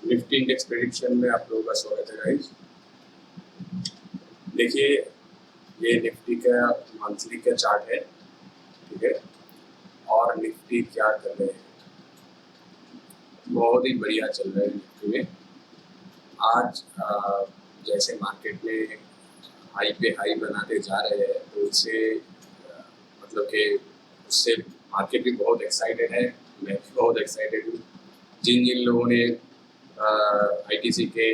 Nifty index prediction में आप लोगों का स्वागत है गाइस। देखिए, ये निफ्टी का मंथली का चार्ट है, ठीक है। और निफ्टी क्या कर रहे हैं, बहुत ही बढ़िया चल रहा है निफ्टी में। आज जैसे मार्केट में हाई पे हाई बनाते जा रहे हैं, तो इससे मतलब कि उससे मार्केट भी बहुत एक्साइटेड है, मैं भी बहुत एक्साइटेड हूँ। जिन जिन लोगों ने आईटीसी के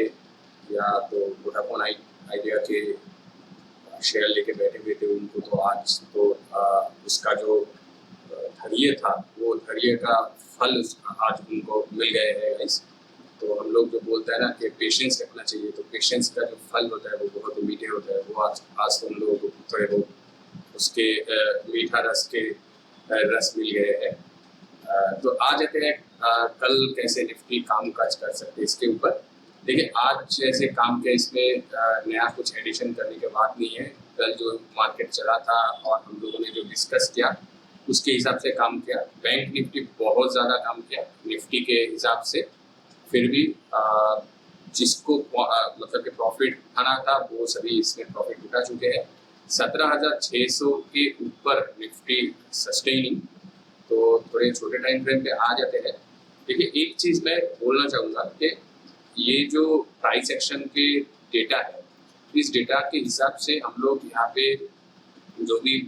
या तो वोडाफोन आइडिया के शेयर लेके बैठे हुए थे, उनको तो आज तो उसका जो धैर्य था, वो धैर्य का फल आज उनको मिल गए हैं गाइस। तो हम लोग जो बोलते हैं ना कि पेशेंस रखना चाहिए, तो पेशेंस का जो फल होता है वो बहुत ही मीठे होता है। वो आज तो हम लोगों को थोड़े बहुत उसके मीठा रस के रस मिल गए हैं। तो आ जाते हैं कल कैसे निफ्टी काम काज कर सकते हैं इसके ऊपर। देखिए, आज जैसे काम के इसमें नया कुछ एडिशन करने की बात नहीं है। कल जो मार्केट चला था और हम लोगों ने जो डिस्कस किया उसके हिसाब से काम किया। बैंक निफ्टी बहुत ज़्यादा काम किया निफ्टी के हिसाब से। फिर भी जिसको मतलब कि प्रॉफिट उठाना था वो सभी इसमें प्रॉफिट उठा चुके हैं। 17,600 के ऊपर निफ्टी सस्टेनिंग, तो थोड़े छोटे टाइम फ्रेम पे आ जाते हैं। देखिए, एक चीज़ मैं बोलना चाहूँगा कि ये जो प्राइस एक्शन के डेटा है, इस डेटा के हिसाब से हम लोग यहाँ पे जो भी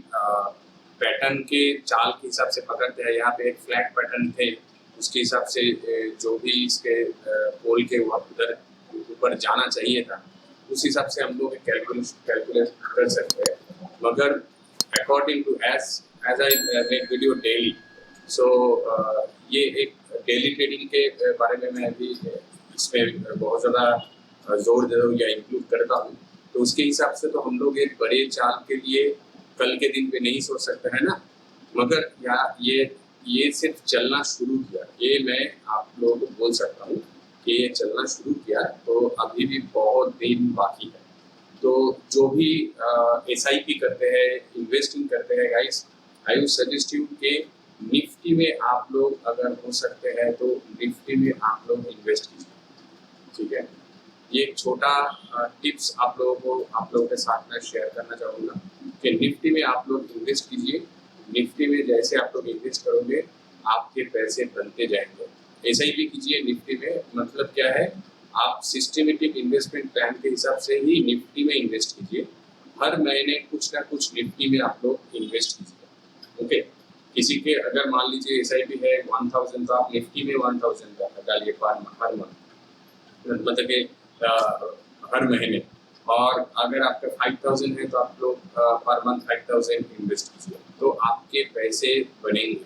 पैटर्न के चाल के हिसाब से पकड़ते हैं। यहाँ पे एक फ्लैट पैटर्न थे, उसके हिसाब से जो भी इसके पोल के उधर ऊपर जाना चाहिए था, उस हिसाब से हम लोग कैलकुलेट कर सकते हैं। मगर according to as I make video daily, so ये एक डेली ट्रेडिंग के बारे में मैं अभी इसमें बहुत ज़्यादा जोर दे रहा हूँ या इंक्लूड करता हूँ। तो उसके हिसाब से तो हम लोग एक बड़े चाल के लिए कल के दिन पे नहीं सोच सकते हैं ना। मगर ये सिर्फ चलना शुरू किया, ये मैं आप लोगों को बोल सकता हूँ कि ये चलना शुरू किया, तो अभी भी बहुत दिन बाकी है। तो जो भी SIP करते हैं, इन्वेस्टिंग करते हैं guys, I would suggest you कि निफ्टी में आप लोग अगर हो सकते हैं तो निफ्टी में आप लोग इन्वेस्ट कीजिए, ठीक है। ये एक छोटा टिप्स आप लोगों के साथ में शेयर करना चाहूँगा कि निफ्टी में आप लोग इन्वेस्ट कीजिए। निफ्टी में जैसे आप लोग इन्वेस्ट करोगे, आपके पैसे बनते जाएंगे। SIP कीजिए निफ्टी में, मतलब क्या है, आप सिस्टमेटिक इन्वेस्टमेंट प्लान के हिसाब से ही निफ्टी में इन्वेस्ट कीजिए। हर महीने कुछ ना कुछ निफ्टी में आप लोग इन्वेस्ट कीजिए, ओके। किसी के अगर मान लीजिए SIP है 1000, तो आप निफ्टी में 1000 डालिए हर मंथ, मतलब कि हर महीने। और अगर आपका 5000 है तो आप लोग पर मंथ 5000 इन्वेस्ट कीजिए, तो आपके पैसे बनेंगे,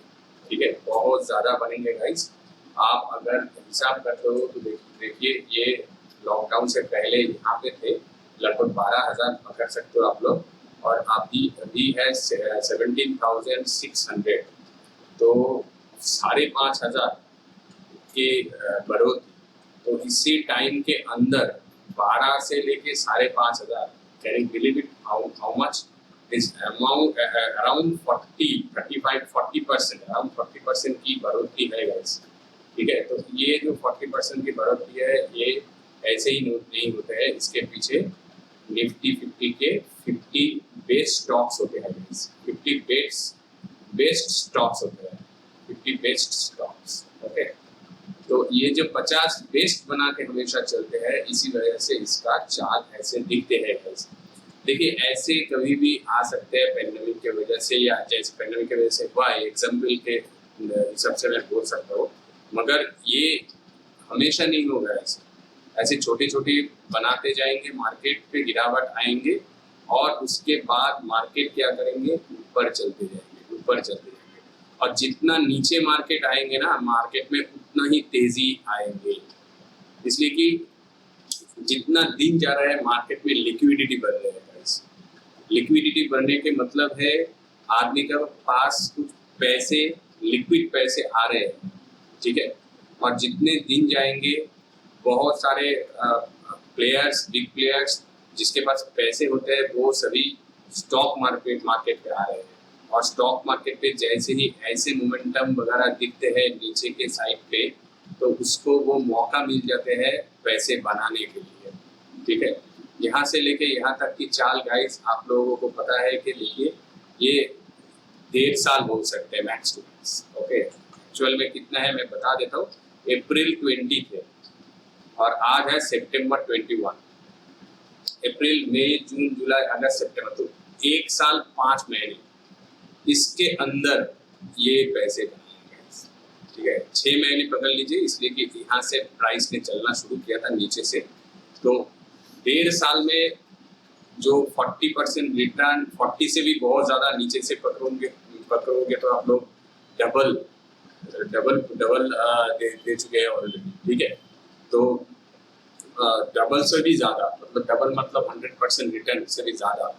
ठीक है, बहुत ज़्यादा बनेंगे गाइस। आप अगर हिसाब करते हो तो देखिए, ये लॉकडाउन से पहले यहाँ पे थे लगभग 12,000 पकड़ सकते हो आप लोग, और अभी है 17,600, तो 5,500 के बढ़ोतरी। तो इसी टाइम के अंदर 12 से लेके 5,500, can you believe it, how much is amount, around 40% around 40% की बढ़ोतरी है गाइस, ठीक है। तो ये जो 40% की बढ़ोतरी है, ये ऐसे ही नहीं होते हैं, इसके पीछे निफ्टी 50 के 50 बेस्ट स्टॉक्स होते हैं, 50 बेस्ट स्टॉक्स होते हैं, 50 बेस्ट स्टॉक्स, ओके। तो ये जो 50 बेस्ट बना के हमेशा चलते हैं, इसी वजह से इसका चार्ट ऐसे दिखते हैं। देखिए, ऐसे कभी भी आ सकते हैं पेंडेमिक के वजह से, या जैसे पेंडेमिक की वजह से हुआ, एग्जाम्पल के हिसाब से मैं बोल सकता हूँ, मगर ये हमेशा नहीं होगा। ऐसे छोटी छोटी बनाते जाएंगे, मार्केट पे गिरावट आएंगे, और उसके बाद मार्केट क्या करेंगे, ऊपर चलते जाएंगे, ऊपर चलते जाएंगे। और जितना नीचे मार्केट आएंगे ना, मार्केट में उतना ही तेजी आएंगे, इसलिए कि जितना दिन जा रहा है मार्केट में लिक्विडिटी बढ़ रही है। लिक्विडिटी बढ़ने के मतलब है आदमी के पास कुछ पैसे, लिक्विड पैसे आ रहे हैं, ठीक है। और जितने दिन जाएंगे, बहुत सारे प्लेयर्स, बिग प्लेयर्स जिसके पास पैसे होते हैं, वो सभी स्टॉक मार्केट पे आ रहे हैं। और स्टॉक मार्केट पे जैसे ही ऐसे मोमेंटम वगैरह दिखते हैं नीचे के साइड पे, तो उसको वो मौका मिल जाते हैं पैसे बनाने के लिए, ठीक है। यहाँ से लेके यहाँ तक की चाल गाइस आप लोगों को पता है कि देखिए ये 1.5 साल हो सकते हैं max to max, okay. Actual में कितना है मैं बता देता हूँ। अप्रैल 20 थे और आज है सितंबर 21। अप्रैल, मई, जून, जुलाई, अगस्त, सितंबर, तो 1 साल 5 महीने इसके अंदर ये पैसे बनाए गए, ठीक है। 6 महीने पकड़ लीजिए, इसलिए कि यहाँ से प्राइस ने चलना शुरू किया था नीचे से, तो 1.5 साल में जो 40% रिटर्न, 40 से भी बहुत ज्यादा नीचे से पकड़ोगे तो आप लोग डबल दे चुके हैं ऑलरेडी, ठीक है। तो डबल से भी ज्यादा, मतलब डबल मतलब 100% रिटर्न से भी ज्यादा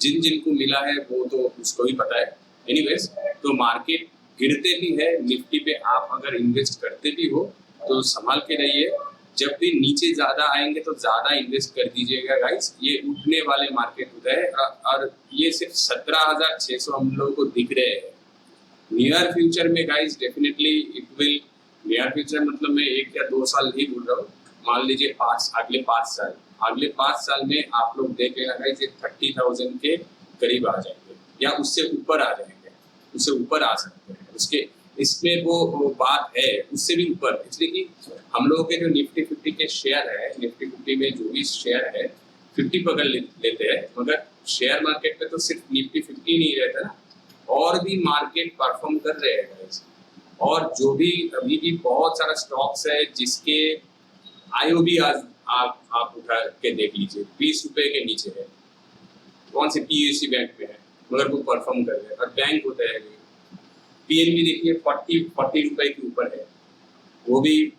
जिनको मिला है वो तो उसको ही पता है। एनीवेज, तो मार्केट गिरते भी है, निफ्टी पे आप अगर इन्वेस्ट करते भी हो तो संभाल के रहिए। जब भी नीचे ज्यादा आएंगे तो ज्यादा इन्वेस्ट कर दीजिएगा गाइस, ये उठने वाले मार्केट होता है और ये सिर्फ 17,600 हम लोगों को दिख रहे हैं। नियर फ्यूचर में guys definitely it will, near future मतलब मैं 1 या 2 साल नहीं बोल रहा हूँ, मान लीजिए अगले 5 साल में आप लोग देख लेना गाइस ये 30,000 के करीब आ जाएंगे या उससे ऊपर आ जाएंगे, उससे ऊपर आ सकते हैं। उसके इसमें वो बात है उससे भी ऊपर, इसलिए कि हम लोगों के जो निफ्टी 50 के शेयर है, निफ्टी 50 में जो भी शेयर है 50 पकड़ लेते हैं, मगर शेयर मार्केट में तो सिर्फ निफ्टी 50 नहीं रहता ना, और भी मार्केट परफॉर्म कर रहे हैं गाइस। और जो भी अभी भी बहुत सारा स्टॉक्स है जिसके आईओ भी आज आप उठा के देख लीजिए 20 रुपए के नीचे है, कौन से पीएससी बैंक पे है, मगर वो परफॉर्म कर रहे हैं। और बैंक होता है पीएनबी देखिए 40 रुपए के ऊपर है, वो भी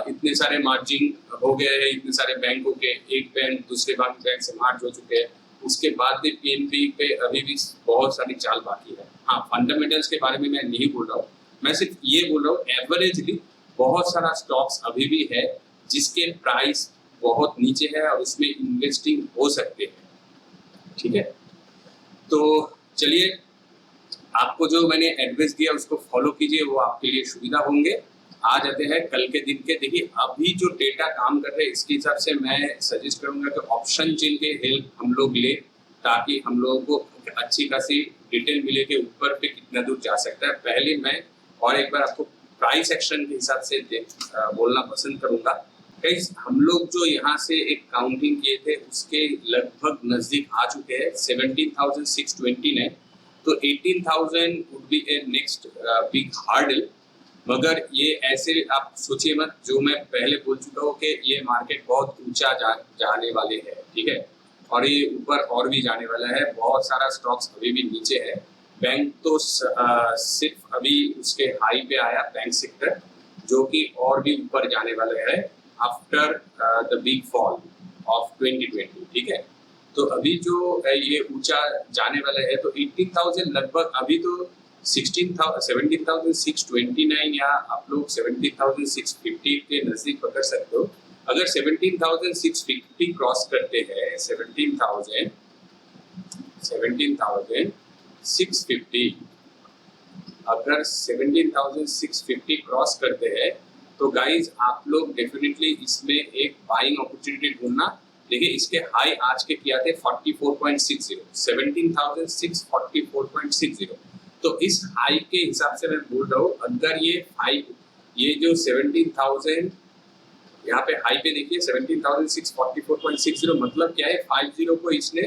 इतने सारे मार्जिन हो गए हैं, इतने सारे बैंकों के, एक बैंक दूसरे बैंक से मार्ज हो चुके हैं, उसके बाद भी पीएनबी पे अभी भी बहुत सारी चाल बाकी है। हाँ, फंडामेंटल्स के बारे में मैं नहीं बोल रहा हूँ, मैं सिर्फ ये बोल रहा हूँ एवरेजली बहुत सारा स्टॉक्स अभी भी है जिसके प्राइस बहुत नीचे है और उसमें इन्वेस्टिंग हो सकते हैं, ठीक है। तो चलिए, आपको जो मैंने एडवाइस दिया उसको फॉलो कीजिए, वो आपके लिए सुविधा होंगे। आ जाते हैं कल के दिन के। देखिए अभी जो डेटा काम कर रहे हैं इसके हिसाब से मैं सजेस्ट करूंगा कि ऑप्शन चेन के हेल्प हम लोग ले, ताकि हम लोगों को अच्छी खासी डिटेल मिले कि ऊपर पे कितना दूर जा सकता है। पहले मैं और एक बार आपको प्राइस एक्शन के हिसाब से बोलना पसंद करूंगा। कई हम लोग जो यहाँ से एक काउंटिंग किए थे उसके लगभग नजदीक आ चुके हैं 17,629, तो 18,000 would be A next big hurdle. मगर ये ऐसे आप सोचिए मत, जो मैं पहले बोल चुका हूँ कि ये मार्केट बहुत ऊंचा जाने वाले है, ठीक है, और ये ऊपर और भी जाने वाला है। बहुत सारा स्टॉक्स अभी भी नीचे है, बैंक तो सिर्फ अभी उसके हाई पे आया बैंक सेक्टर, जो कि और भी ऊपर जाने वाले है after the big fall of 2020, ठीक है। तो अभी जो ये ऊंचा जाने वाला है, तो 18,000 लगभग अभी तो 17,629 या आप लोग 17,650 के नजदीक पकड़ सकते हो। अगर 17,650 क्रॉस करते हैं, 17,650 अगर 17,650 क्रॉस करते हैं तो गाइज आप लोग डेफिनेटली इसमें एक बाइंग अपॉर्चुनिटी ढूंढना। देखिए इसके हाई आज के किया थे 44.60, 17,644.60, तो इस हाई के हिसाब से मैं बोल रहा हूँ अगर ये जो 17,000 यहाँ पे हाई पे देखिए 17,644.60, मतलब क्या है 50 को इसने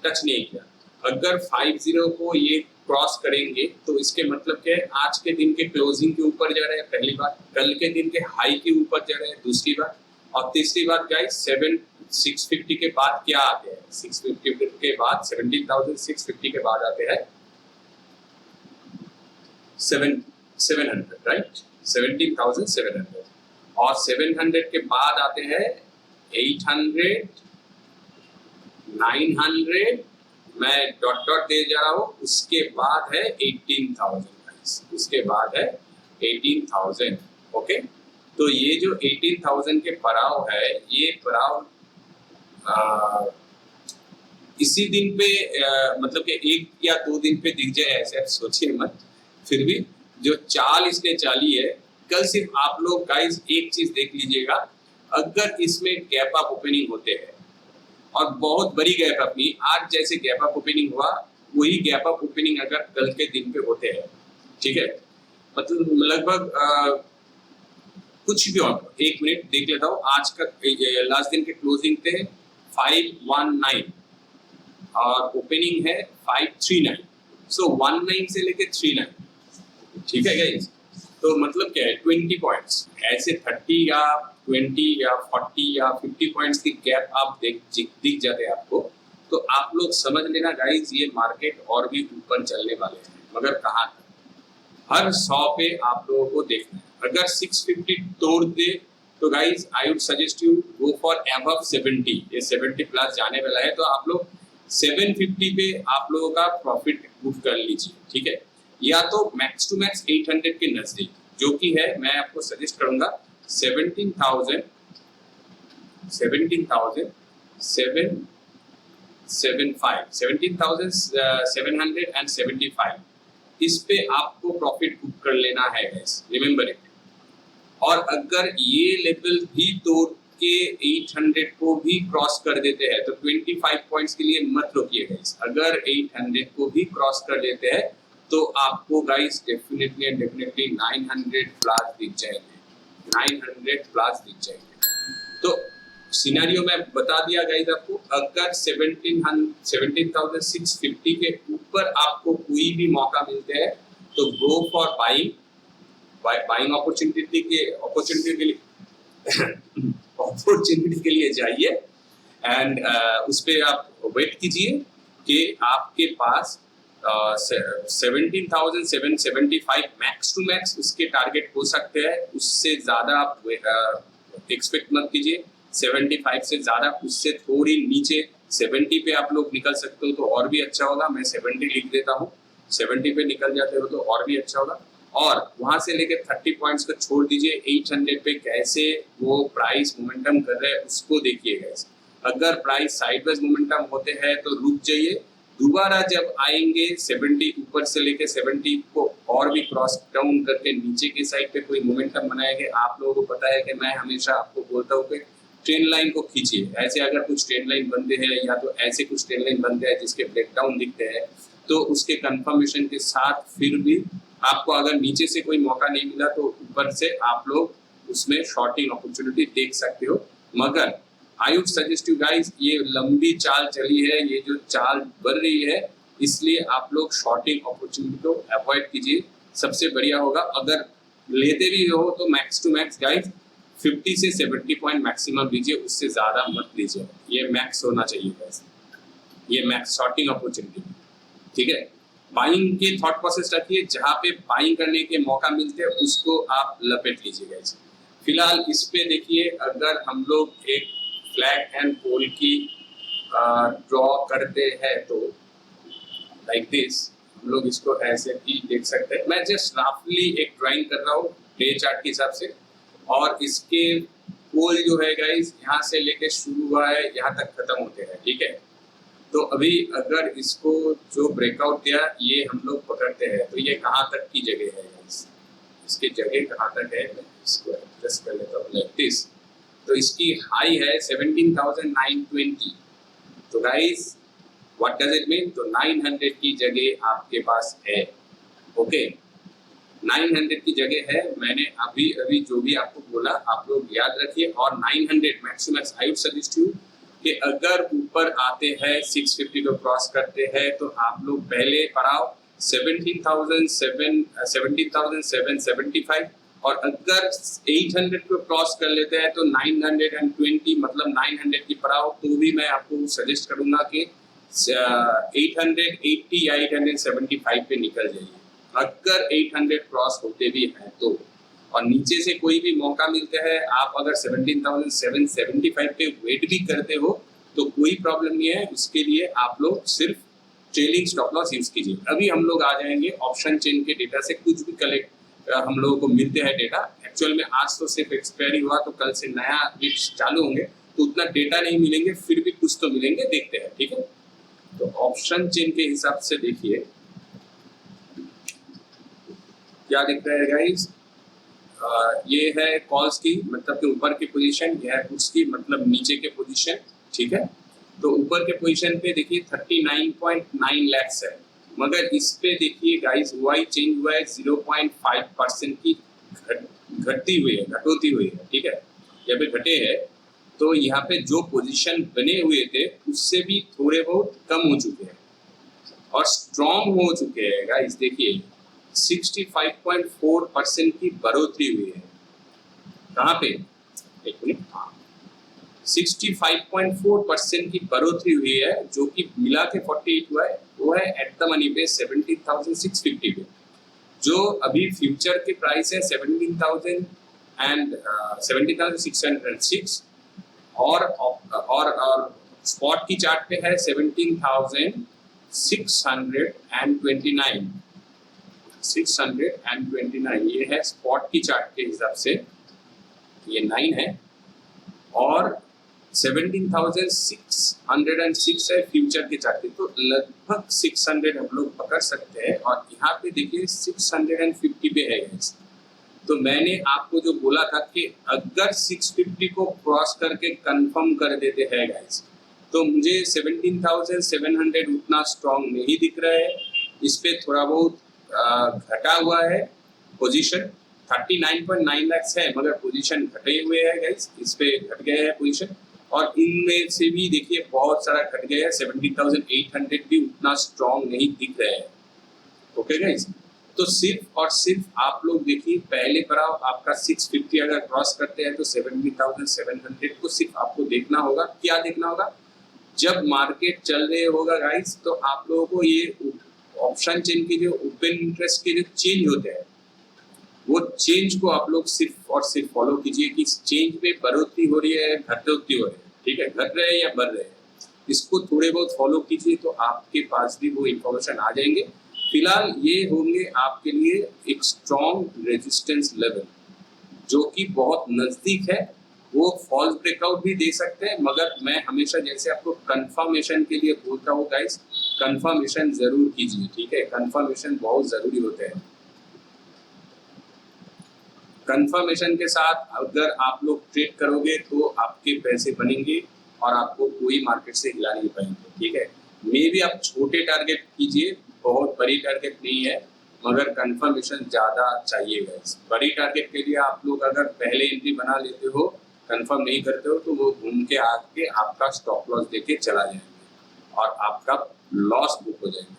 टच नहीं किया। अगर 50 को ये क्रॉस करेंगे तो इसके मतलब क्या है, आज के दिन के क्लोजिंग के ऊपर जा रहे हैं पहली बात, कल के दिन के हाई के ऊपर जा रहे हैं दूसरी बात, और तीसरी बात गाइस 650 के बाद क्या आते हैं, 650 के बाद 17,650 के बाद आते हैं 700, राइट, 17,700, और 700 के बाद आते हैं 800, 900, मैं डॉट दे जा रहा हूँ, उसके बाद है 18,000, उसके बाद है 18,000, ओके। तो ये जो 18,000 के पड़ाव है, ये पड़ाव इसी दिन पे मतलब कि 1 या 2 दिन पे दिख जाए ऐसे आप सोचिए मत, फिर भी जो चाल इसने चाली है कल सिर्फ आप लोग गाइस एक चीज देख लीजिएगा, अगर इसमें गैप अप ओपनिंग होते हैं और बहुत बड़ी गैप अप नहीं, आज जैसे गैप अप ओपनिंग हुआ वही गैप अप ओपनिंग अगर कल के दिन पे होते हैं, ठीक है, मतलब लगभग कुछ भी और, एक मिनट देख लेता हूँ, आज का लास्ट दिन के क्लोजिंग थे 519 और ओपनिंग है 539, सो 19 से लेके 39, ठीक है गाइस। तो मतलब क्या है 20 पॉइंट्स, ऐसे 30 या 20 या 40 या 50 पॉइंट्स की गैप आप दिख जाते हैं आपको, तो आप लोग समझ लेना गाइस ये मार्केट और भी ऊपर चलने वाले हैं, मगर कहाँ तक, हर 100 पे आप लोगों को देखना है। अगर 650 तोड़ दे तो guys I would suggest you go for above 70, ये 70 प्लस जाने वाला है, तो आप लोग 750 पे आप लोगों का प्रॉफिट बुक कर लीजिए, ठीक है, या तो मैक्स टू मैक्स 800 के नजदीक, जो कि है मैं आपको सजेस्ट करूंगा 17,775, इस पे आपको प्रॉफिट बुक कर लेना है गाइस, रिमेंबर इट। और अगर ये लेवल भी तोड़ के 800 को भी क्रॉस कर देते हैं तो 25 पॉइंट्स के लिए मत रोकिए गाइस, अगर 800 को भी क्रॉस कर देते हैं तो आपको गाइस डेफिनेटली 900 प्लस दिख जाएंगे, 900 प्लस दिख जाएंगे। तो सिनेरियो में बता दिया गाइस आपको, अगर 17,650 के ऊपर आपको कोई भी मौका मिलते हैं तो गो फॉर बाइंग अपॉर्चुनिटी के लिए जाइए एंड उस पे आप वेट कीजिए कि आपके पास 17,775 मैक्स टू मैक्स उसके टारगेट हो सकते हैं, उससे ज्यादा आप एक्सपेक्ट मत कीजिए, 75 से ज्यादा, उससे थोड़ी नीचे 70 पे आप लोग निकल सकते हो तो और भी अच्छा होगा, मैं 70 लिख देता हूँ, 70 पे निकल जाते हो तो और भी अच्छा होगा। और वहां से लेके 30 पॉइंट्स को छोड़ दीजिए, 800 पे कैसे वो प्राइस मोमेंटम कर रहे हैं उसको देखिएगा। अगर प्राइस साइडवेज मोमेंटम होते हैं तो रुक जाइए, दोबारा जब आएंगे 70 ऊपर से लेके 70 को और भी क्रॉस डाउन करके नीचे की साइड पे कोई मोमेंटम बनाएंगे, आप लोगों को पता है कि मैं हमेशा आपको बोलता हूँ कि ट्रेन लाइन को खींचिए, ऐसे अगर कुछ ट्रेन लाइन बनते हैं या तो ऐसे कुछ ट्रेन लाइन बनते हैं जिसके ब्रेकडाउन दिखते हैं तो उसके कंफर्मेशन के साथ फिर भी आपको अगर नीचे से कोई मौका नहीं मिला तो ऊपर से आप लोग उसमें शॉर्टिंग अपॉर्चुनिटी देख सकते हो। मगर आई वुड सजेस्ट यू गाइस, ये लंबी चाल चली है, ये जो चाल बढ़ रही है, इसलिए आप लोग शॉर्टिंग अपॉर्चुनिटी को अवॉइड कीजिए, सबसे बढ़िया होगा। अगर लेते भी हो तो मैक्स टू मैक्स गाइस 50 से 70 पॉइंट मैक्सिमम लीजिए, उससे ज्यादा मत लीजिए, ये मैक्स होना चाहिए गाइस, ये मैक्स शॉर्टिंग अपॉर्चुनिटी, ठीक है। बाइंग के थॉट प्रोसेस रखिए, जहां पे बाइंग करने के मौका मिलते हैं उसको आप लपेट लीजिए गाइस। फिलहाल इस पे देखिए, अगर हम लोग एक फ्लैग एंड पोल की ड्रॉ करते हैं तो लाइक दिस, हम लोग इसको ऐसे भी देख सकते हैं, मैं जस्ट रफली एक ड्राइंग कर रहा हूँ डे चार्ट के हिसाब से, और इसके पोल जो है गाइस यहाँ से लेके शुरू हुआ है यहाँ तक खत्म होते हैं, ठीक है। तो अभी अगर इसको जो ब्रेकआउट दिया ये हम लोग पकड़ते हैं तो ये कहाँ तक की जगह है गाइस, इसकी जगह कहाँ तक है, मैं इसको एडजस्ट कर लेता हूँ लाइक दिस। तो इसकी हाई है 17,920, तो guys what does it mean, तो 900 की जगह आपके पास है, ओके 900 की जगह है, मैंने अभी जो भी आपको बोला आप लोग याद रखिए। और 900 max to max I would suggest you कि अगर ऊपर आते हैं 650 को क्रॉस करते हैं तो आप लोग पहले पढ़ाओ 17,775, और अगर 800 को क्रॉस कर लेते हैं तो 920 मतलब 900 की पढ़ाओ, तो भी मैं आपको सजेस्ट करूंगा कि 880 या 875 पे निकल जाइए, अगर 800 क्रॉस होते भी हैं तो। और नीचे से कोई भी मौका मिलता है, आप अगर 17,775 पे वेट भी करते हो तो कोई प्रॉब्लम नहीं है, उसके लिए आप लोग सिर्फ ट्रेलिंग स्टॉप लॉस यूज कीजिए। अभी हम लोग आ जाएंगे ऑप्शन चेन के डेटा से, कुछ भी कलेक्ट हम लोगों को मिलते हैं डेटा, एक्चुअल में आज तो सिर्फ एक्सपायरी हुआ तो कल से नया वीक्स चालू होंगे तो उतना डेटा नहीं मिलेंगे, फिर भी कुछ तो मिलेंगे, देखते हैं, ठीक है। तो ऑप्शन चेन के हिसाब से देखिए क्या दिखता है गाइस, ये है कॉल्स की, मतलब कि ऊपर की पोजीशन, यह है पुट्स की, मतलब नीचे के पोजीशन, ठीक है। तो ऊपर के पोजीशन पे देखिए 39.9 लैक्स है, मगर इस पे देखिए गाइस वाई चेंज हुआ है 0.5% की घटती हुई है, घटोती हुई है, ठीक है। यहाँ पे घटे है, तो यहाँ पे जो पोजीशन बने हुए थे उससे भी थोड़े बहुत कम हो चुके हैं और स्ट्रॉन्ग हो चुके हैं गाइस। देखिए 65.4% की बढ़ोतरी हुई है। कहाँ पे, एक मिनट, हाँ 65.4% की बढ़ोतरी हुई है, जो कि मिला के 48 हुआ है, वो है एट द मनी पे 17,650 पे। जो अभी फ्यूचर के प्राइस है 17,000 एंड 17,606 और स्पॉट की चार्ट पे है 17,629 ये है स्पॉट की चार्ट के हिसाब से, ये 9 है, और 17,606 है फ्यूचर के चार्ट पे, तो लगभग 600 हम लोग पकड़ सकते हैं। और यहाँ पे देखिए 650 पे है गाइस। तो मैंने आपको जो बोला था कि अगर 650 को क्रॉस करके कंफर्म कर देते हैं गाइस, तो मुझे 17,700 उतना स्ट्रॉन्ग नहीं दिख रहा है। इस पे थोड़ा बहुत घटा हुआ है पोजीशन, 39.9 लाख है, मगर पोजीशन घटे हुए हैं गाइस, इस पे घट गए हैं पोजीशन। और इनमें से भी देखिए बहुत सारा घट गया है, 17,800 भी उतना स्ट्रॉन्ग नहीं दिख रहे हैं। ओके गाइस, तो सिर्फ और सिर्फ आप लोग देखिए पहले पड़ाव आपका 650 अगर क्रॉस करते हैं तो 17,700 को सिर्फ आपको देखना होगा। क्या देखना होगा, जब मार्केट चल रहे होगा गाइस, तो आप लोगों को ये ऑप्शन चेन के जो ओपन इंटरेस्ट के जो चेंज होते हैं, वो चेंज को आप लोग सिर्फ और सिर्फ फॉलो कीजिए कि चेंज में बढ़ोतरी हो रही है, घटोतरी हो रही है, ठीक है, घट रहे हैं या बढ़ रहे हैं, इसको थोड़े बहुत फॉलो कीजिए तो आपके पास भी वो इंफॉर्मेशन आ जाएंगे। फिलहाल ये होंगे आपके लिए एक स्ट्रॉन्ग रेजिस्टेंस लेवल, जो कि बहुत नजदीक है। वो फॉल्स ब्रेकआउट भी दे सकते हैं, मगर मैं हमेशा जैसे आपको कंफर्मेशन के लिए बोलता हूँ गाइस, कंफर्मेशन जरूर कीजिए, ठीक है, कंफर्मेशन बहुत जरूरी होते हैं। कंफर्मेशन के साथ अगर आप लोग ट्रेड करोगे तो आपके पैसे बनेंगे और आपको कोई मार्केट से हिला नहीं पाएंगे, ठीक है। मे भी आप छोटे टारगेट कीजिए, बहुत बड़ी टारगेट नहीं है, मगर कंफर्मेशन ज़्यादा चाहिए गाइस। बड़ी टारगेट के लिए आप लोग अगर पहले एंट्री बना लेते हो, कंफर्म नहीं करते हो, तो वो घूम के आके आपका स्टॉप लॉस देके चला जाएंगे और आपका लॉस बुक हो जाएंगे।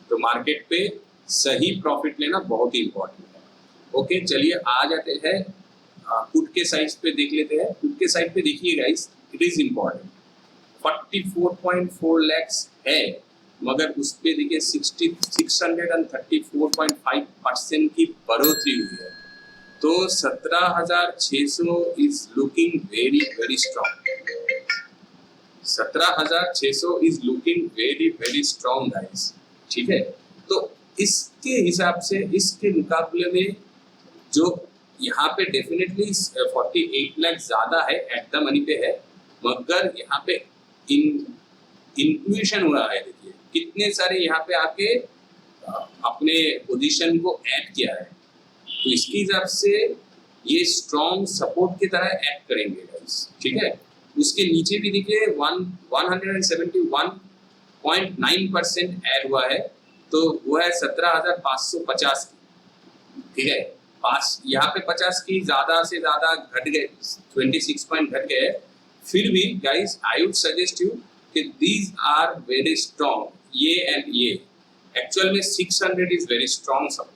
तो मार्केट पे सही प्रॉफिट लेना बहुत ही इंपॉर्टेंट है। ओके, चलिए आ जाते हैं पुट के साइड पे देख लेते हैं। पुट के साइड पे देखिए guys, it is important, 44.4 lakhs है, मगर उस पे देखिए 634.5% की बढ़ोतरी हुई है। तो 17,600 is looking very very strong, 17,600 is looking very very strong guys, ठीक है। तो इसके हिसाब से, इसके मुकाबले में जो यहाँ पे डेफिनेटली 48 लाख ज्यादा है, एट द मनी पे है, मगर यहाँ पे इंट्यूशन हो रहा है। देखिए कितने सारे यहाँ पे आके अपने पोजीशन को ऐड किया है, तो इसके हिसाब से ये स्ट्रॉन्ग सपोर्ट की तरह एक्ट करेंगे गाइस, ठीक है। उसके नीचे भी देखिए 171.9% ऐड हुआ है, तो वो है 17,550 की, ठीक है। पास यहाँ पे 50 की ज्यादा से ज्यादा घट गए, 26 पॉइंट घट गए। फिर भी guys I would suggest you कि दीज आर वेरी स्ट्रॉन्ग, ये एंड ये एक्चुअल में 600 इज वेरी स्ट्रॉन्ग सपोर्ट,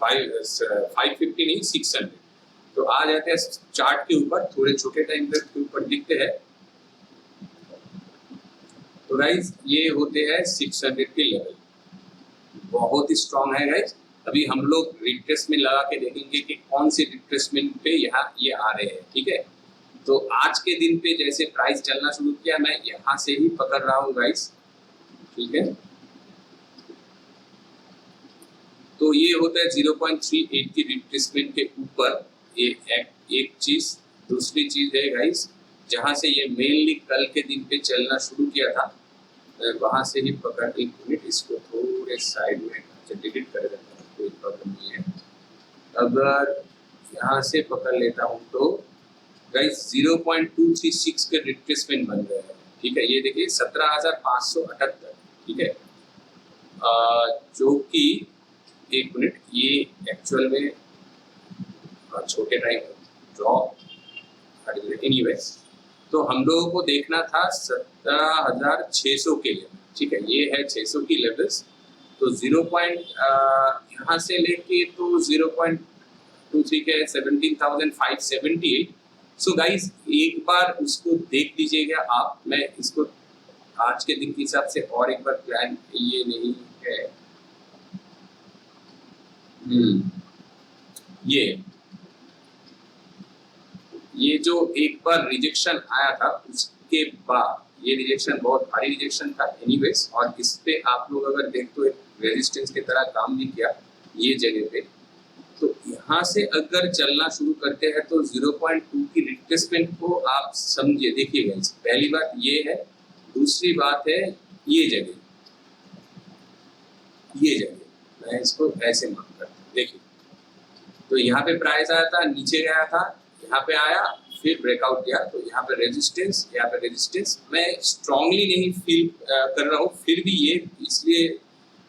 550 नहीं 600। तो आ जाते हैं चार्ट के ऊपर, थोड़े छोटे टाइम के ऊपर दिखते हैं। तो गाइस ये होते हैं 600 के लेवल, बहुत ही स्ट्रॉन्ग है गाइस। अभी हम लोग रिट्रेसमेंट लगा के देखेंगे कि कौन से रिट्रेसमेंट पे यहाँ ये आ रहे हैं, ठीक है। तो आज के दिन पे जैसे प्राइस चलना शुरू किया, मैं यहाँ से ही पकड़ रहा हूँ गाइस, ठीक है। तो ये होता है 0.38 की रिट्रेसमेंट के ऊपर, ये एक चीज। दूसरी चीज है गाइस, जहाँ से ये मेनली कल के दिन पे चलना शुरू किया था, वहां से ही पकड़, एक मिनट इसको थोड़े साइड में डिलीट कर देता हूँ, कोई प्रॉब्लम नहीं है। अगर यहाँ से पकड़ लेता हूँ तो गाइस 0.236 के रिट्रेसमेंट बन गए हैं, ठीक है। ये देखिए 17,578, ठीक है। जो कि एक मिनट, ये एक्चुअल में छोटे टाइम ड्रॉप एनीवेज, तो हम लोगों को देखना था 17,600 के लिए, ठीक है। ये है 600 की लेवल्स, तो 0. यहाँ से लेके तो 0.23 के 17,578। सो गाइस एक बार उसको देख लीजिएगा आप। मैं इसको आज के दिन के हिसाब से और एक बार प्लान ये नहीं है। ये जो एक बार रिजेक्शन आया था उसके बाद ये रिजेक्शन बहुत भारी रिजेक्शन था एनीवेज, और इस पे आप लोग अगर देखते हो रेजिस्टेंस की तरह काम भी किया ये जगह पे। तो यहाँ से अगर चलना शुरू करते हैं तो 0.2 की रिट्रेसमेंट को आप समझिए। देखिएगा, पहली बात ये है, दूसरी बात है ये जगह मैं इसको ऐसे मार्क करता हूँ। देखिए, तो यहाँ पे प्राइस आया था, नीचे गया था, यहाँ पे आया, फिर ब्रेकआउट किया, तो यहाँ पे रेजिस्टेंस, यहाँ पे रेजिस्टेंस। मैं स्ट्रांगली नहीं फील कर रहा हूँ, फिर भी ये इसलिए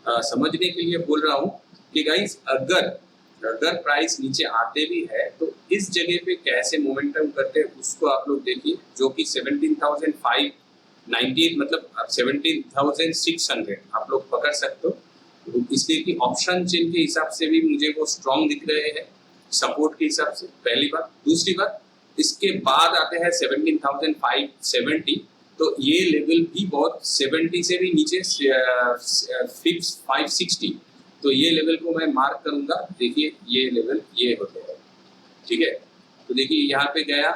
समझने के लिए बोल रहा हूँ कि गाइस अगर प्राइस नीचे आते भी है तो इस जगह पे कैसे मोमेंटम करते हैं उसको आप लोग देखिए, जो कि 17,598 मतलब 17,600 आप लोग पकड़ सकते हो। इसलिए कि ऑप्शन चेन के हिसाब से भी मुझे वो स्ट्रॉन्ग दिख रहे हैं सपोर्ट के हिसाब से, पहली बात। दूसरी बात, इसके बाद आते हैं 17,570, तो ये लेवल भी बहुत 70 से भी नीचे 560, तो ये लेवल को मैं मार्क करूंगा। देखिए ये लेवल ये होते हैं, ठीक है। तो देखिए यहाँ पे गया,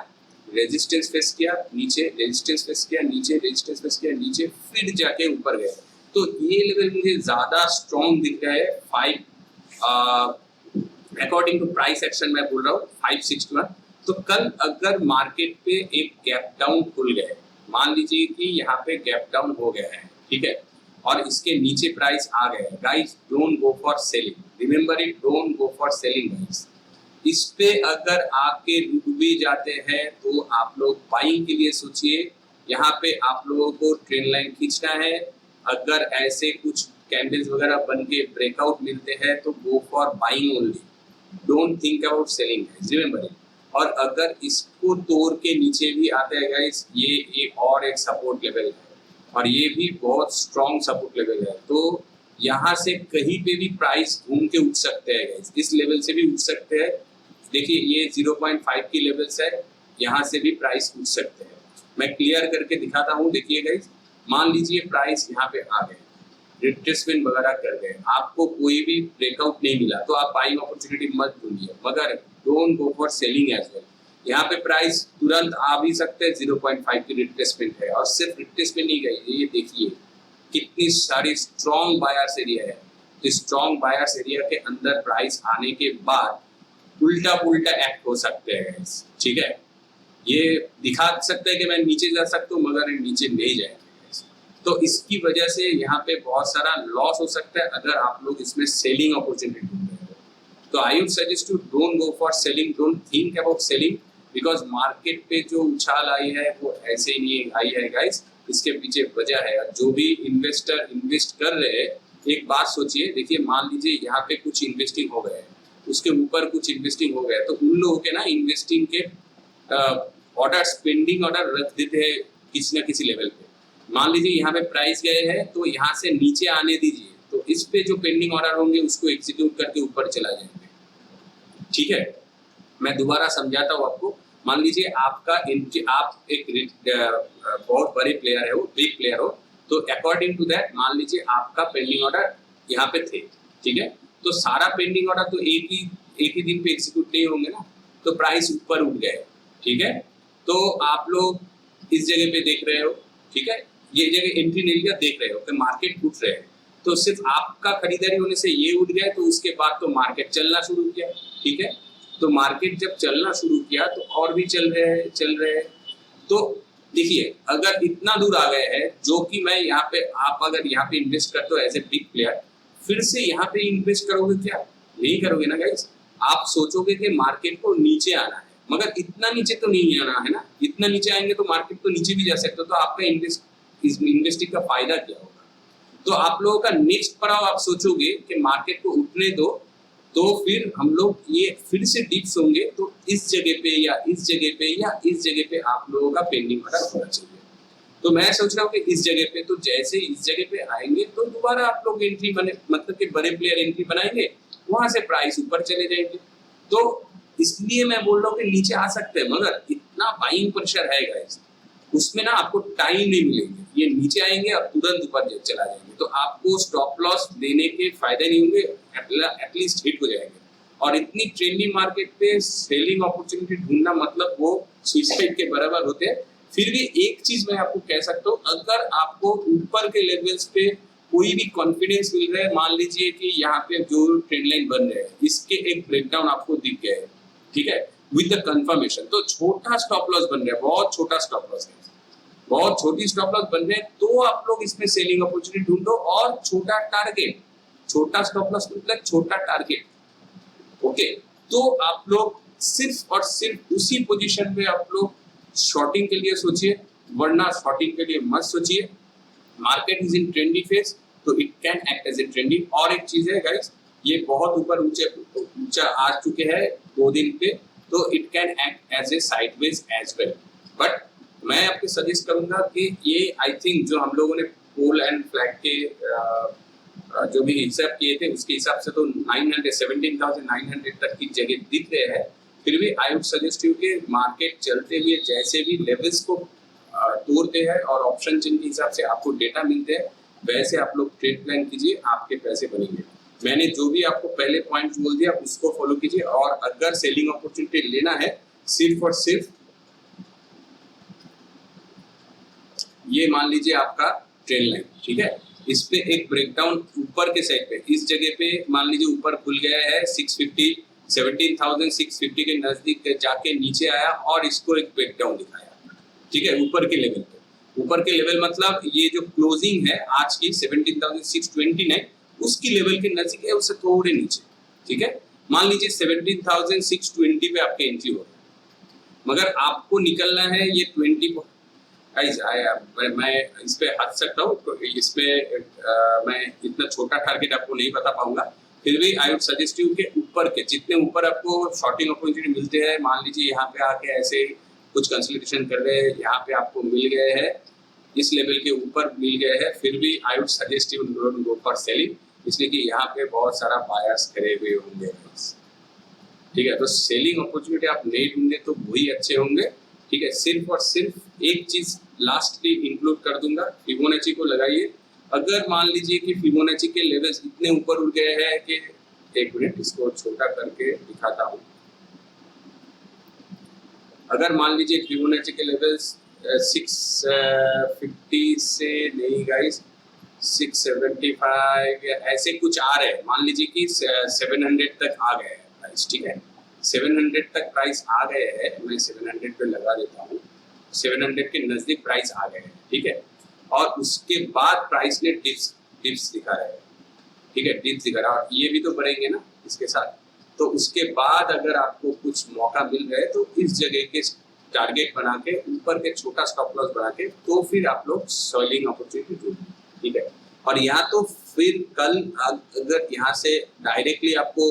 रेजिस्टेंस फेस किया, नीचे रेजिस्टेंस फेस किया, नीचे रेजिस्टेंस फेस किया, नीचे, फिर जाके ऊपर गया। तो ये लेवल मुझे ज्यादा स्ट्रॉन्ग दिख रहा है 5 अकॉर्डिंग टू प्राइस एक्शन मैं बोल रहा हूँ 561। तो कल अगर मार्केट पे एक गैप डाउन खुल गए, मान लीजिए कि यहाँ पे गैप डाउन हो गया है, ठीक है, और इसके नीचे प्राइस आ गया है, guys don't go for selling, remember it, don't go for selling guys. इस पे अगर आके रुक भी जाते हैं तो आप लोग बाइंग के लिए सोचिए। यहाँ पे आप लोगों को ट्रेंड लाइन खींचना है। अगर ऐसे कुछ कैंडल्स वगैरह बन के ब्रेकआउट मिलते हैं तो go for buying only, don't think about selling guys, remember it. और अगर इसको तोड़ के नीचे भी आते हैं गाइस, ये एक और एक सपोर्ट लेवल है और ये भी बहुत स्ट्रॉन्ग सपोर्ट लेवल है। तो यहाँ से कहीं पे भी प्राइस घूम के उठ सकते हैं गाइस, इस लेवल से भी उठ सकते हैं। देखिए ये 0.5 की लेवल्स है, यहाँ से भी प्राइस उठ सकते हैं। मैं क्लियर करके दिखाता हूँ। देखिए गाइस, मान लीजिए प्राइस यहाँ पे आ गए, रिट्रेसमेंट वगैरह कर गए, आपको कोई भी ब्रेकआउट नहीं मिला तो आप बाइंग अपॉर्चुनिटी मत ढूंढिए, मगर don't go for selling as well. यहाँ पे प्राइस तुरंत आ भी सकते हैं, 0.5 की रिट्रेसमेंट है, और सिर्फ रिट्रेसमेंट नहीं गई, ये देखिए कितनी सारी स्ट्रॉन्ग बायर्स एरिया है। तो स्ट्रॉन्ग बायर्स एरिया के अंदर प्राइस आने के बाद उल्टा पुल्टा एक्ट हो सकते हैं, ठीक है। ये दिखा सकते हैं कि मैं नीचे जा सकता हूँ, मगर नीचे नहीं जाएंगे। तो इसकी वजह से यहाँ पे बहुत सारा लॉस हो सकता है अगर आप लोग इसमें सेलिंग अपॉर्चुनिटी ढूंढ रहे हो। तो I would suggest to don't go for selling, don't think about selling, because market पे जो उछाल आई है वो ऐसे ही नहीं आई है गाइस, इसके पीछे वजह है। जो भी इन्वेस्टर इन्वेस्ट कर रहे हैं, एक बात सोचिए, देखिए मान लीजिए यहाँ पे कुछ इन्वेस्टिंग हो गए, उसके ऊपर कुछ इन्वेस्टिंग हो गया, तो उन लोगों के ना इन्वेस्टिंग के ऑर्डर, पेंडिंग ऑर्डर रख देते हैं किसी न किसी लेवल पे। मान लीजिए यहाँ पे प्राइस गए हैं तो यहाँ से नीचे आने दीजिए, तो इस पे जो पेंडिंग ऑर्डर होंगे उसको एग्जीक्यूट करके ऊपर चला जाएंगे, ठीक है। मैं दोबारा समझाता हूँ आपको। मान लीजिए आपका आप एक बहुत बड़े प्लेयर है, वो बिग प्लेयर हो, तो अकॉर्डिंग टू दैट मान लीजिए आपका पेंडिंग ऑर्डर यहाँ पे थे, ठीक है। तो सारा पेंडिंग ऑर्डर तो एक ही दिन पे एग्जीक्यूट नहीं होंगे ना, तो प्राइस ऊपर उठ गए, ठीक है। तो आप लोग इस जगह पे देख रहे हो, ठीक है, ये जगह एंट्री एरिया देख रहे हो कि मार्केट उठ रहे हैं, तो सिर्फ आपका खरीदारी होने से ये उठ गया, तो उसके बाद तो मार्केट चलना शुरू किया, ठीक है। तो मार्केट जब चलना शुरू किया तो और भी चल रहे हैं। तो देखिए अगर इतना दूर आ गए हैं, जो कि मैं यहाँ पे, आप अगर यहाँ पे इन्वेस्ट करते हो एज ए बिग प्लेयर, फिर से यहाँ पे इन्वेस्ट करोगे क्या? नहीं करोगे ना गाइस। आप सोचोगे कि मार्केट को नीचे आना है, मगर इतना नीचे तो नहीं आना है ना, इतना नीचे आएंगे तो मार्केट तो नीचे भी जा सकते हो, तो आपका इन्वेस्टिंग का फायदा क्या होगा। तो आप लोगों का नेक्स्ट पड़ाव आप सोचोगे कि मार्केट को उठने दो, तो फिर हम लोग ये फिर से डिप्स होंगे, तो इस जगह पे या इस जगह पे या इस जगह पे आप लोगों का पेंडिंग ऑर्डर होना चाहिए। तो मैं सोच रहा हूँ कि इस जगह पे, तो जैसे इस जगह पे आएंगे तो दोबारा आप लोग एंट्री बने, मतलब कि बड़े प्लेयर एंट्री बनाएंगे, वहां से प्राइस ऊपर चले जाएंगे। तो इसलिए मैं बोल रहा हूँ कि नीचे आ सकते हैं, मगर इतना बाइंग प्रेशर है गाइस, उसमें ना आपको टाइम नहीं मिलेंगे, ये नीचे आएंगे और तुरंत ऊपर चला जाएंगे, तो आपको स्टॉप लॉस देने के फायदे नहीं होंगे, एटलीस्ट हिट हो जाएंगे। और इतनी ट्रेंडी मार्केट पे सेलिंग अपॉर्चुनिटी ढूंढना मतलब वो सुइसाइड के बराबर होते हैं। फिर भी एक चीज मैं आपको कह सकता हूँ, अगर आपको ऊपर के लेवल्स पे कोई भी कॉन्फिडेंस मिल रहा है, मान लीजिए कि यहाँ पे जो ट्रेंड लाइन बन रहे हैं इसके एक ब्रेकडाउन आपको दिख गया है, ठीक है, विद द कंफर्मेशन, तो छोटा स्टॉप लॉस बन रहा है, बहुत छोटा स्टॉप लॉस है, बहुत छोटी स्टॉप लॉस बन रहे हैं, तो आप लोग इसमें सेलिंग अपॉर्चुनिटी ढूंढो और छोटा टारगेट, छोटा स्टॉप लॉस मतलब छोटा टारगेट, ओके। तो आप लोग सिर्फ और सिर्फ उसी पोजीशन पे आप लोग शॉर्टिंग के लिए सोचिए, वरना शॉर्टिंग के लिए मत सोचिए। Market is in trendy phase, तो it can act as a trendy. और एक चीज है गाइस, ये बहुत ऊपर ऊंचा आ चुके हैं 2 दिन पे, तो it can act as a sideways as well. But मैं आपको सजेस्ट करूंगा कि ये आई थिंक जो हम लोगों ने पोल एंड फ्लैग के जो भी हिसाब किए थे उसके हिसाब से तो 17,900 तक की जगह दिख रहे हैं। फिर भी आई वुड सजेस्ट यू कि मार्केट चलते हुए जैसे भी लेवल्स को तोड़ते हैं और ऑप्शन चेन के हिसाब से आपको डेटा मिलते हैं, वैसे आप लोग ट्रेड प्लान कीजिए, आपके पैसे बनेंगे। मैंने जो भी आपको पहले पॉइंट बोल दिया उसको फॉलो कीजिए, और अगर सेलिंग अपॉर्चुनिटी लेना है सिर्फ और सिर्फ ये मान लीजिए आपका ट्रेंड लाइन, ठीक है, इस पे एक ब्रेकडाउन ऊपर के साइड पे, इस जगह पे मान लीजिए ऊपर खुल गया है 650, 17,650 के नजदीक जाके नीचे आया और इसको एक ब्रेकडाउन दिखाया, ठीक है, ऊपर के लेवल पे। ऊपर के लेवल मतलब ये जो क्लोजिंग है आज की 17,629 उसकी लेवल के नजदीक है, उससे थोड़े नीचे, ठीक है। मान लीजिए 17,620 पे आपके एंट्री हो गया, मगर आपको निकलना है ये 20 मैं इस पे हद सकता हूँ, तो इस पे मैं इतना छोटा टारगेट आपको नहीं बता पाऊंगा। फिर भी आई वुड सजेस्ट यू कि ऊपर के जितने ऊपर आपको शॉर्टिंग अपॉर्चुनिटी मिलते हैं, मान लीजिए यहाँ पे आके ऐसे कुछ कंसल्टेशन कर रहे हैं, यहाँ पे आपको मिल गए हैं, इस लेवल के ऊपर मिल गए हैं, फिर भी आई would suggest you don't go for selling, इसलिए कि यहाँ पे बहुत सारा बायर्स खड़े हुए होंगे, ठीक है। तो सेलिंग अपॉर्चुनिटी आप नहीं ढूंढे तो वही अच्छे होंगे, ठीक है। सिर्फ और सिर्फ एक चीज लास्टली इंक्लूड कर दूंगा, फिबोनाची को लगाइए। अगर मान लीजिए कि फिबोनाची के लेवल्स इतने ऊपर उठ गए हैं कि, एक मिनट इसको छोटा करके दिखाता हूँ, अगर मान लीजिए फिबोनाची के लेवल्स 650 से नहीं गाइस 675 या ऐसे कुछ आ रहे हैं, मान लीजिए कि 700 तक आ गए हैं प्राइस, ठीक है, 700 तक प्राइस आ गए हैं, मैं 700 पे लगा देता हूँ, 700 के नजदीक प्राइस आ गए हैं, ठीक है। और उसके बाद प्राइस ने डिप्स दिखा रहा है, ठीक है, डिप्स दिखा रहा है, और ये भी तो बढ़ेंगे ना इसके साथ। तो उसके बाद अगर आपको कुछ मौका मिल रहा है तो इस जगह के टारगेट बना के ऊपर के छोटा स्टॉप लॉस बना के तो फिर आप लोग सेलिंग अपॉर्चुनिटी ढूंढें, ठीक है। और यहाँ तो फिर कल अगर यहाँ से डायरेक्टली आपको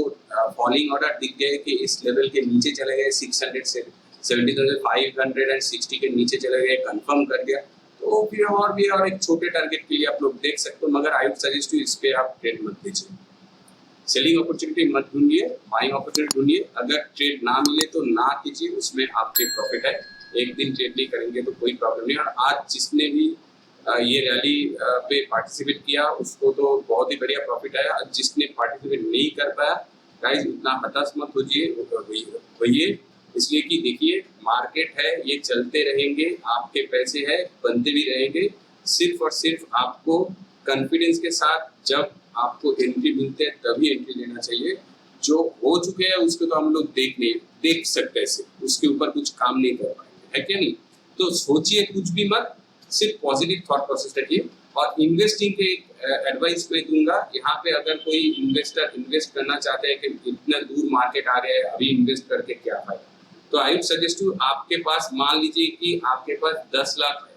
फॉलिंग ऑर्डर दिख गए कि इस लेवल के नीचे चले गए 600 से 70,560 के नीचे चले गए, कंफर्म कर दिया, तो फिर और भी और एक छोटे टारगेट के लिए आप लोग देख सकते हो, मगर आई वुड सजेस्ट यू इस पे आप ट्रेड मत लीजिए, सेलिंग अपॉर्चुनिटी मत ढूंढिए, बाइंग अपॉर्चुनिटी ढूंढिए। अगर ट्रेड ना मिले तो ना कीजिए, उसमें आपके प्रॉफिट है, एक दिन ट्रेड नहीं करेंगे तो कोई प्रॉब्लम नहीं। और आज जिसने भी ये रैली पे पार्टिसिपेट किया उसको तो बहुत ही बढ़िया प्रॉफिट आया, जिसने पार्टिसिपेट नहीं कर पाया गाइस उतना हताश मत होइए, इसलिए कि देखिए मार्केट है, ये चलते रहेंगे, आपके पैसे है बनते भी रहेंगे, सिर्फ और सिर्फ आपको कॉन्फिडेंस के साथ जब आपको एंट्री मिलते हैं तभी एंट्री लेना चाहिए। जो हो चुके हैं उसको तो हम लोग देख सकते हैं, सिर्फ उसके ऊपर कुछ काम नहीं कर पाएंगे, है क्या नहीं। तो सोचिए कुछ भी मत, सिर्फ पॉजिटिव थॉट प्रोसेस रखिए, और इन्वेस्टिंग के एडवाइस मैं दूंगा यहाँ पे, अगर कोई इन्वेस्टर इन्वेस्ट करना चाहते हैं कि इतना दूर मार्केट आ गया है, अभी इन्वेस्ट करके क्या फायदा, तो आई वुड सजेस्ट टू, आपके पास मान लीजिए कि आपके पास 10 लाख है,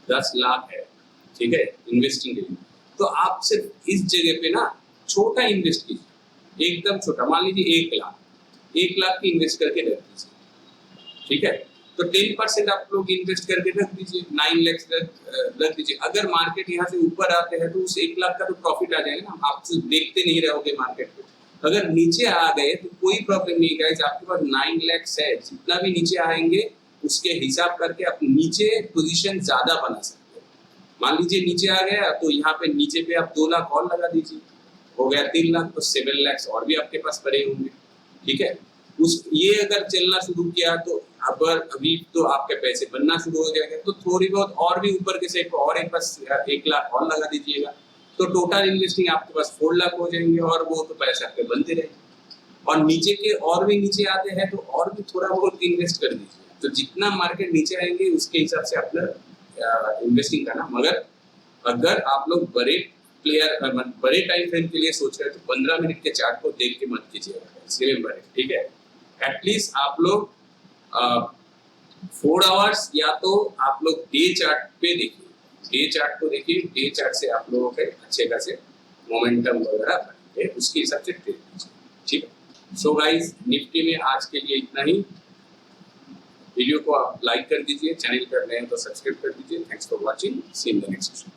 10 लाख है, ठीक है, इन्वेस्टिंग के लिए, तो आप सिर्फ इस जगह पे ना छोटा इन्वेस्ट कीजिए, एकदम छोटा, मान लीजिए 1 लाख की इन्वेस्ट करके रख दीजिए, ठीक है, तो 10% आप लोग इन्वेस्ट करके रख दीजिए, 9 लाख रख दीजिए। अगर मार्केट यहाँ से ऊपर आते हैं तो उस 1 लाख का तो प्रॉफिट आ जाएगा ना, आप सिर्फ देखते नहीं रहोगे मार्केट को। अगर नीचे आ गए तो कोई प्रॉब्लम नहीं गाइस, आपके पास 9 लाख है, जितना भी नीचे आएंगे उसके हिसाब करके आप नीचे पोजीशन ज्यादा बना सकते हो। मान लीजिए नीचे आ गया तो यहाँ पे नीचे पे आप 2 लाख और लगा दीजिए, हो गया 3 लाख, तो 7 लाख और भी आपके पास पड़े होंगे, ठीक है। ये अगर चलना शुरू किया तो अभी तो आपके पैसे बनना शुरू हो जाएगा, तो थोड़ी बहुत और भी ऊपर के से और एक पास 1 लाख और लगा दीजिएगा, तो टोटल इन्वेस्टिंग आपके पास 4 लाख हो जाएंगे, और वो तो पैसे आपके बनते रहेंगे। और नीचे के और भी नीचे आते हैं तो और भी थोड़ा बहुत इन्वेस्ट कर दीजिए, तो जितना मार्केट नीचे आएंगे उसके हिसाब से अपना इन्वेस्टिंग करना। मगर अगर आप लोग बड़े टाइम फ्रेम के लिए सोच रहे हैं तो 15 मिनट के चार्ट को देख के मत कीजिएगा, ठीक है। एटलीस्ट आप लोग 4 आवर्स या तो आप लोग डे चार्ट पे देखिए, डे चार्ट को देखिए, डे चार्ट से आप लोगों के अच्छे खासे मोमेंटम वगैरह बनेंगे, उसके हिसाब से ट्रेड कीजिए, ठीक है। सो गाइस, निफ्टी में आज के लिए इतना ही। वीडियो को आप लाइक कर दीजिए, चैनल पर नए हैं तो सब्सक्राइब कर दीजिए। Thanks for watching, see in the next session.